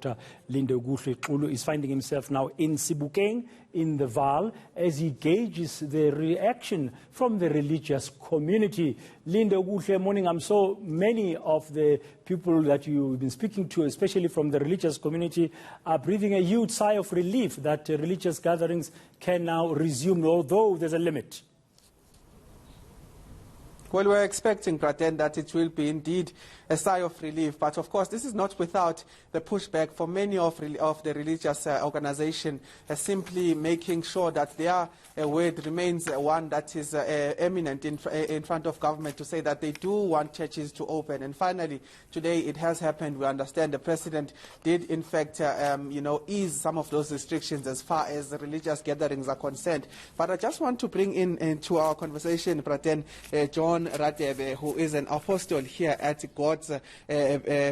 reporter Lindokuhle Xulu is finding himself now in Sebokeng, in the Vaal, as he gauges the reaction from the religious community. Lindokuhle, morning. I'm so many of the people that you've been speaking to, especially from the religious community, are breathing a huge sigh of relief that religious gatherings can now resume, although there's a limit. Well, we're expecting, Praten, that it will be indeed a sigh of relief. But of course, this is not without the pushback for many of the religious organizations, simply making sure that their word remains one that is eminent in front of government, to say that they do want churches to open. And finally, today it has happened. We understand the president did, in fact, ease some of those restrictions as far as the religious gatherings are concerned. But I just want to bring into our conversation, Praten, John Radebe, who is an apostle here at God's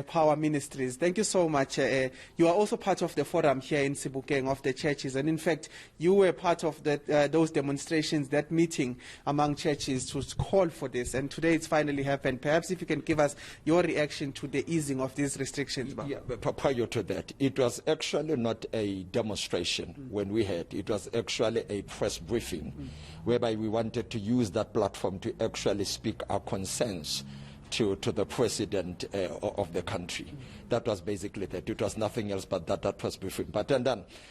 Power Ministries. Thank you so much. You are also part of the forum here in Sebokeng of the churches, and in fact, you were part of those demonstrations, that meeting among churches to call for this, and today it's finally happened. Perhaps if you can give us your reaction to the easing of these restrictions. Yeah, but prior to that, it was actually not a demonstration when we had. It was actually a press briefing whereby we wanted to use that platform to actually speak our concerns to the president of the country. That was basically that. It was nothing else but that press briefing. But then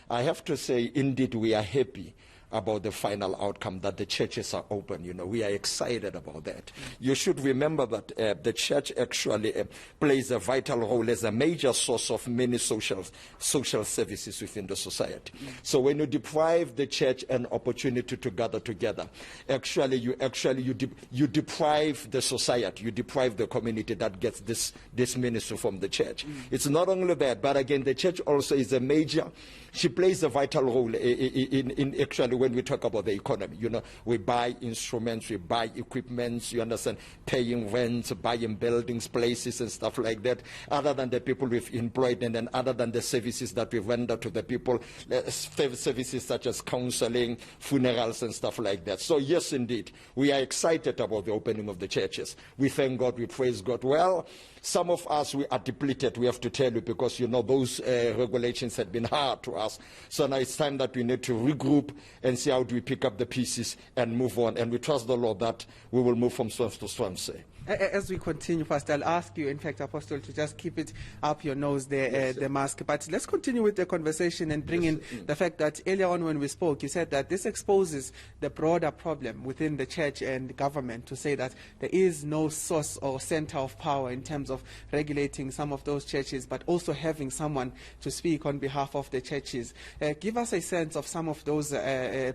I have to say, indeed, we are happy about the final outcome, that the churches are open. We are excited about that. You should remember that the church actually plays a vital role as a major source of many social services within the society. So when you deprive the church an opportunity to gather together, you deprive the society, you deprive the community that gets this ministry from the church. It's not only that, but again, the church also is a major, she plays a vital role in actually when we talk about the economy. We buy instruments, we buy equipments, you understand, paying rents, buying buildings, places and stuff like that, other than the people we've employed, and then other than the services that we render to the people, services such as counseling, funerals and stuff like that. So yes, indeed, we are excited about the opening of the churches. We thank God, we praise God. Well, some of us, we are depleted, we have to tell you, because those regulations had been hard to us. So now it's time that we need to regroup and see how do we pick up the pieces and move on. And we trust the Lord that we will move from strength to strength. As we continue, Pastor, I'll ask you, in fact, Apostle, to just keep it up your nose, the mask. But let's continue with the conversation and bring in the fact that earlier on when we spoke, you said that this exposes the broader problem within the church and the government, to say that there is no source or center of power in terms of regulating some of those churches, but also having someone to speak on behalf of the churches. Give us a sense of some of those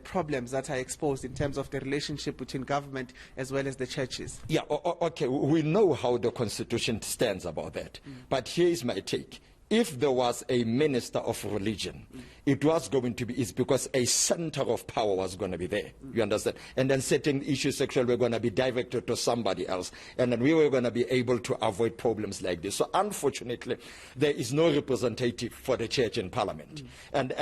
problems that are exposed in terms of the relationship between government as well as the churches. Yeah, okay. We know how the Constitution stands about that. But here is my take. If there was a minister of religion, it was going to be, it's because a center of power was going to be there. You understand? And then certain issues actually were going to be directed to somebody else. And then we were going to be able to avoid problems like this. So unfortunately, there is no representative for the church in parliament. And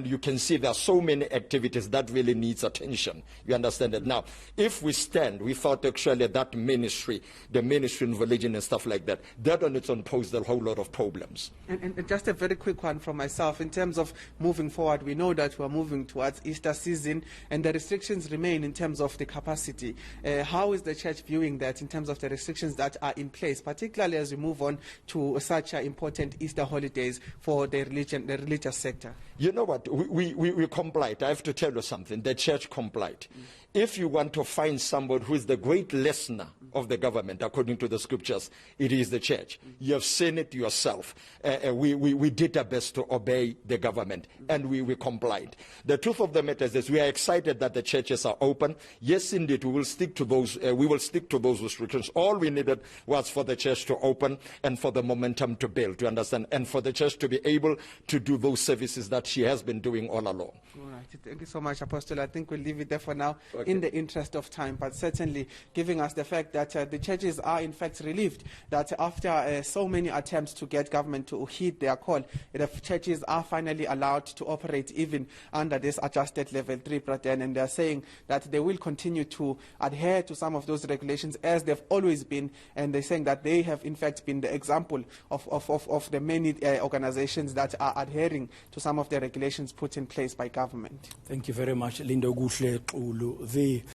you can see there are so many activities that really needs attention. You understand that? Now, if we stand, we thought actually that ministry, the ministry in religion and stuff like that, that on its own posed a whole lot of problems. And just a very quick one from myself. In terms of moving forward, we know that we're moving towards Easter season and the restrictions remain in terms of the capacity. How is the church viewing that in terms of the restrictions that are in place, particularly as we move on to such important Easter holidays for the religious sector? You know what? We complied. I have to tell you something. The church complied. If you want to find somebody who is the great listener of the government, according to the scriptures, it is the church. You have seen it yourself. We did our best to obey the government, and we complied. The truth of the matter is this: we are excited that the churches are open. Yes, indeed, we will stick to those. We will stick to those restrictions. All we needed was for the church to open and for the momentum to build. You understand? And for the church to be able to do those services that she has been doing all along. All right. Thank you so much, Apostle. I think we'll leave it there for now. Okay. in the interest of time, but certainly giving us the fact that the churches are in fact relieved that after so many attempts to get government to heed their call, the churches are finally allowed to operate even under this adjusted level 3, and they are saying that they will continue to adhere to some of those regulations as they've always been, and they're saying that they have in fact been the example of the many organizations that are adhering to some of the regulations put in place by government. Thank you very much, Lindokuhle Xulu.